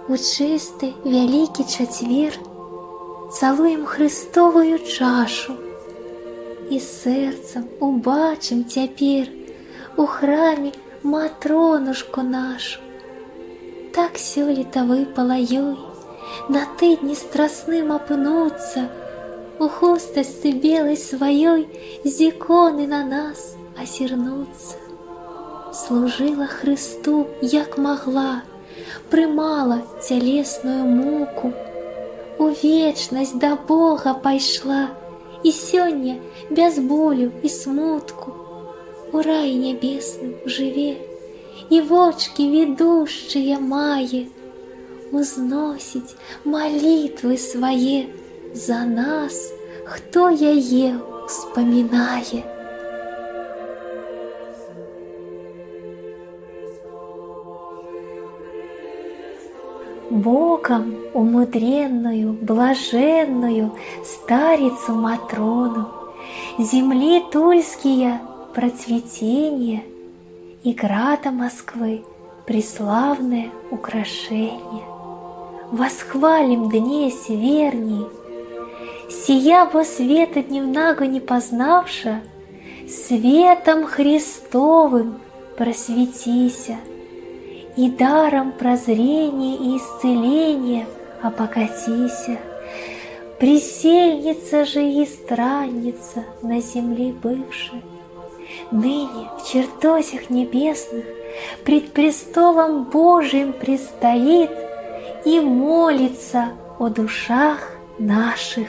У чисты вялікі чацвер цалуем Христовую чашу і сэрцам убачым цяпер у храме Матронушку нашу. Так сёлета выпала ёй на тыдні страсным апынуцца, у хустачцы белай сваёй з іконы на нас азірнуцца. Служила Христу, як магла, прымала цялесную муку, у вечнасць да Бога пайшла і сёння без болю і смутку у раі нябесным жыве і вочкі відушчыя мае, узносіць малітвы свае за нас, хто яе успамінае. Боком умудренную, блаженную старицу Матрону, земли тульские процветение и града Москвы преславное украшение. Восхвалим дне северней, сия во света дневнаго не познавша, светом Христовым просветися, и даром прозрения и исцеления обогатися. Присельница же и странница на земле бывшая, ныне в чертозях небесных пред престолом Божиим предстоит и молится о душах наших.